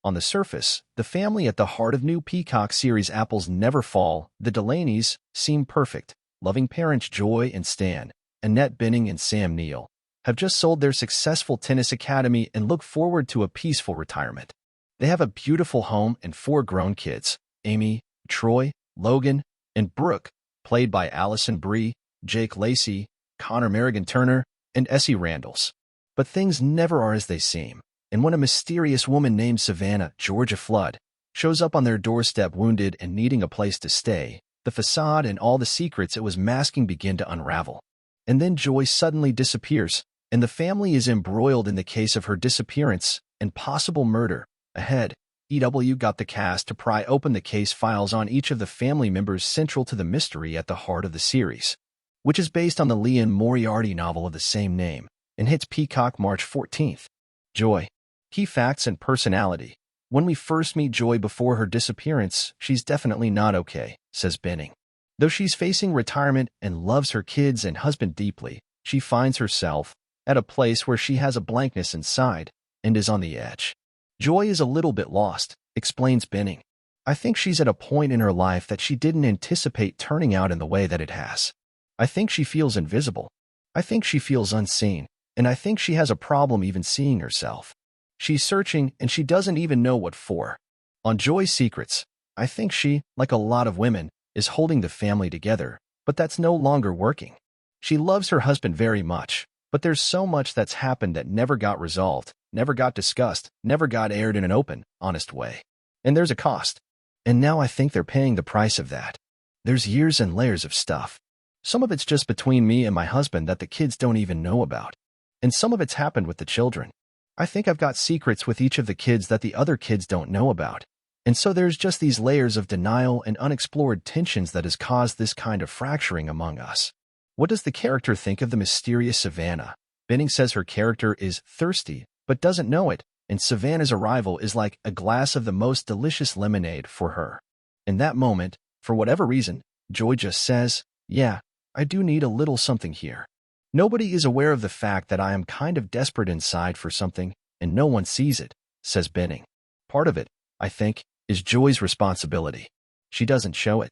On the surface, the family at the heart of new Peacock series Apples Never Fall, the Delaneys, seem perfect. Loving parents Joy and Stan, Annette Bening and Sam Neill, have just sold their successful tennis academy and look forward to a peaceful retirement. They have a beautiful home and 4 grown kids, Amy, Troy, Logan, and Brooke, played by Allison Brie, Jake Lacey, Connor Merrigan-Turner, and Essie Randalls. But things never are as they seem, and when a mysterious woman named Savannah Georgia Flood shows up on their doorstep wounded and needing a place to stay, the facade and all the secrets it was masking begin to unravel. And then Joy suddenly disappears, and the family is embroiled in the case of her disappearance and possible murder. Ahead, EW got the cast to pry open the case files on each of the family members central to the mystery at the heart of the series, which is based on the Liane Moriarty novel of the same name, and hits Peacock March 14th. Joy. Key facts and personality. When we first meet Joy before her disappearance, she's definitely not okay, says Bening. Though she's facing retirement and loves her kids and husband deeply, she finds herself at a place where she has a blankness inside and is on the edge. Joy is a little bit lost, explains Bening. I think she's at a point in her life that she didn't anticipate turning out in the way that it has. I think she feels invisible. I think she feels unseen, and I think she has a problem even seeing herself. She's searching, and she doesn't even know what for. On Joy's secrets, I think she, like a lot of women, is holding the family together, but that's no longer working. She loves her husband very much, but there's so much that's happened that never got resolved, never got discussed, never got aired in an open, honest way. And there's a cost. And now I think they're paying the price of that. There's years and layers of stuff. Some of it's just between me and my husband that the kids don't even know about. And some of it's happened with the children. I think I've got secrets with each of the kids that the other kids don't know about. And so there's just these layers of denial and unexplored tensions that has caused this kind of fracturing among us. What does the character think of the mysterious Savannah? Bening says her character is thirsty, but doesn't know it, and Savannah's arrival is like a glass of the most delicious lemonade for her. In that moment, for whatever reason, Joy just says, "Yeah, I do need a little something here. Nobody is aware of the fact that I am kind of desperate inside for something, and no one sees it," says Bening. Part of it, I think, is Joy's responsibility. She doesn't show it.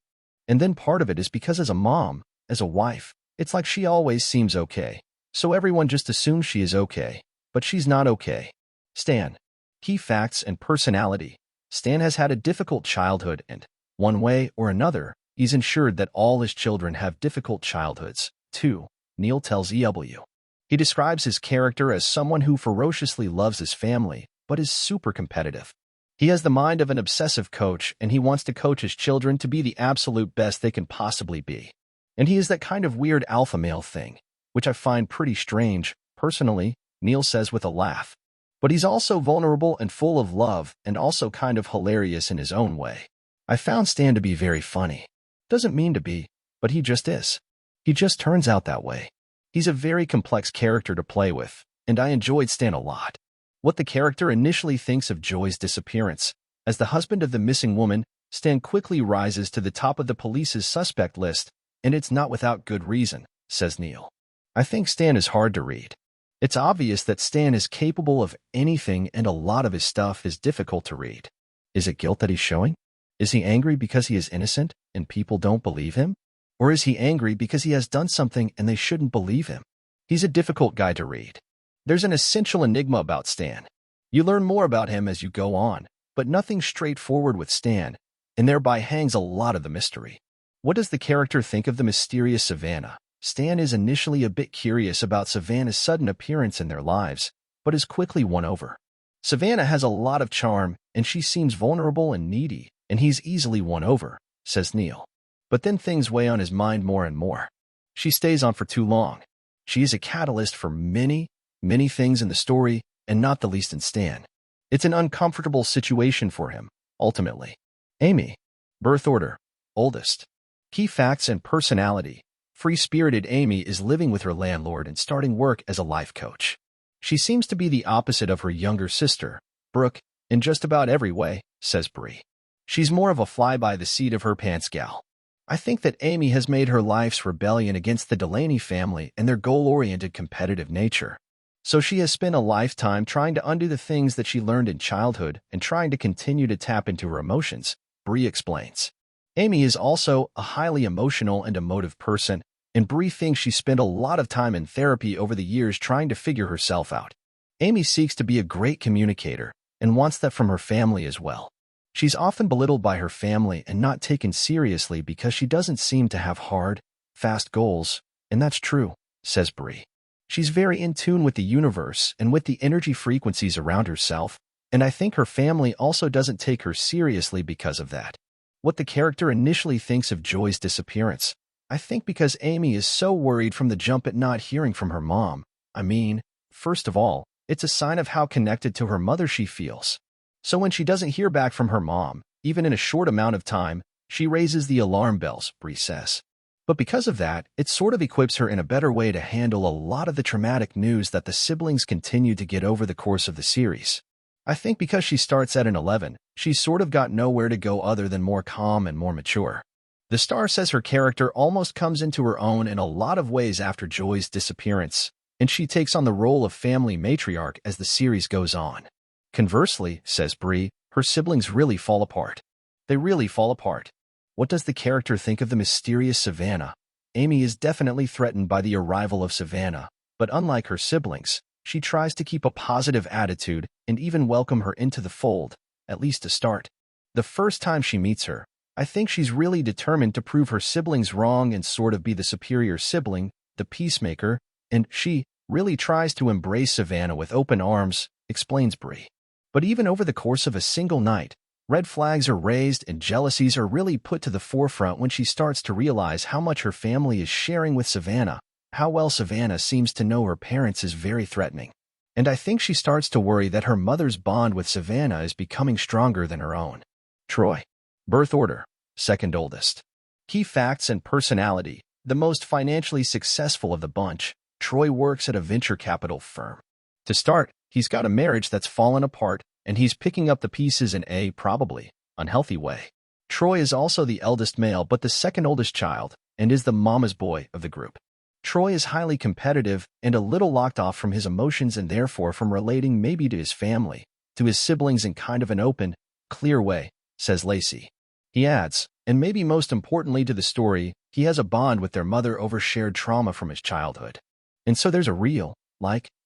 And then part of it is because as a mom, as a wife, it's like she always seems okay, so everyone just assumes she is okay, but she's not okay. Stan. Key facts and personality. Stan has had a difficult childhood and, one way or another, he's ensured that all his children have difficult childhoods, too, Neil tells EW. He describes his character as someone who ferociously loves his family, but is super competitive. He has the mind of an obsessive coach, and he wants to coach his children to be the absolute best they can possibly be. And he is that kind of weird alpha male thing, which I find pretty strange, personally, Neil says with a laugh. But he's also vulnerable and full of love, and also kind of hilarious in his own way. I found Stan to be very funny. Doesn't mean to be, but he just is. He just turns out that way. He's a very complex character to play with, and I enjoyed Stan a lot. What the character initially thinks of Joy's disappearance. As the husband of the missing woman, Stan quickly rises to the top of the police's suspect list, and it's not without good reason, says Neil. I think Stan is hard to read. It's obvious that Stan is capable of anything, and a lot of his stuff is difficult to read. Is it guilt that he's showing? Is he angry because he is innocent and people don't believe him? Or is he angry because he has done something and they shouldn't believe him? He's a difficult guy to read. There's an essential enigma about Stan. You learn more about him as you go on, but nothing straightforward with Stan, and thereby hangs a lot of the mystery. What does the character think of the mysterious Savannah? Stan is initially a bit curious about Savannah's sudden appearance in their lives, but is quickly won over. Savannah has a lot of charm, and she seems vulnerable and needy, and he's easily won over, says Neil. But then things weigh on his mind more and more. She stays on for too long. She is a catalyst for many, many things in the story, and not the least in Stan. It's an uncomfortable situation for him, ultimately. Amy. Birth order. Oldest. Key facts and personality. Free-spirited Amy is living with her landlord and starting work as a life coach. She seems to be the opposite of her younger sister, Brooke, in just about every way, says Bree. She's more of a fly-by-the-seat of her pants gal. I think that Amy has made her life's rebellion against the Delaney family and their goal-oriented competitive nature. So she has spent a lifetime trying to undo the things that she learned in childhood and trying to continue to tap into her emotions, Bree explains. Amy is also a highly emotional and emotive person, and Bree thinks she spent a lot of time in therapy over the years trying to figure herself out. Amy seeks to be a great communicator and wants that from her family as well. She's often belittled by her family and not taken seriously because she doesn't seem to have hard, fast goals, and that's true, says Bree. She's very in tune with the universe and with the energy frequencies around herself, and I think her family also doesn't take her seriously because of that. What the character initially thinks of Joy's disappearance. I think because Amy is so worried from the jump at not hearing from her mom. I mean, first of all, it's a sign of how connected to her mother she feels. So when she doesn't hear back from her mom, even in a short amount of time, she raises the alarm bells, Bree says. But because of that, it sort of equips her in a better way to handle a lot of the traumatic news that the siblings continue to get over the course of the series. I think because she starts at an 11, she's sort of got nowhere to go other than more calm and more mature. The star says her character almost comes into her own in a lot of ways after Joy's disappearance, and she takes on the role of family matriarch as the series goes on. Conversely, says Bree, her siblings really fall apart. They really fall apart. What does the character think of the mysterious Savannah? Amy is definitely threatened by the arrival of Savannah, but unlike her siblings, she tries to keep a positive attitude and even welcome her into the fold, at least to start. The first time she meets her, I think she's really determined to prove her siblings wrong and sort of be the superior sibling, the peacemaker, and she really tries to embrace Savannah with open arms, explains Bree. But even over the course of a single night, red flags are raised and jealousies are really put to the forefront when she starts to realize how much her family is sharing with Savannah. How well Savannah seems to know her parents is very threatening. And I think she starts to worry that her mother's bond with Savannah is becoming stronger than her own. Troy. Birth order, second oldest. Key facts and personality, the most financially successful of the bunch, Troy works at a venture capital firm. To start, he's got a marriage that's fallen apart, and he's picking up the pieces in a, probably, unhealthy way. Troy is also the eldest male but the second oldest child, and is the mama's boy of the group. Troy is highly competitive and a little locked off from his emotions and therefore from relating maybe to his family, to his siblings in kind of an open, clear way, says Lacey. He adds, and maybe most importantly to the story, he has a bond with their mother over shared trauma from his childhood. And so there's a real,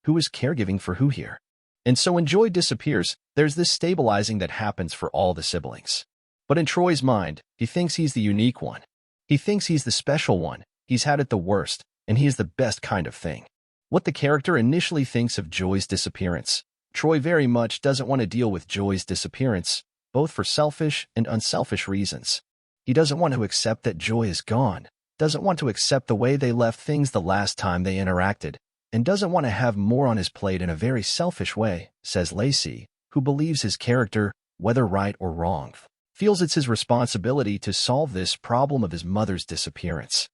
who is caregiving for who here? And so when Joy disappears, there's this stabilizing that happens for all the siblings. But in Troy's mind, he thinks he's the unique one. He thinks he's the special one, he's had it the worst, and he is the best kind of thing. What the character initially thinks of Joy's disappearance. Troy very much doesn't want to deal with Joy's disappearance, both for selfish and unselfish reasons. He doesn't want to accept that Joy is gone, doesn't want to accept the way they left things the last time they interacted, and doesn't want to have more on his plate in a very selfish way, says Lacey, who believes his character, whether right or wrong, feels it's his responsibility to solve this problem of his mother's disappearance.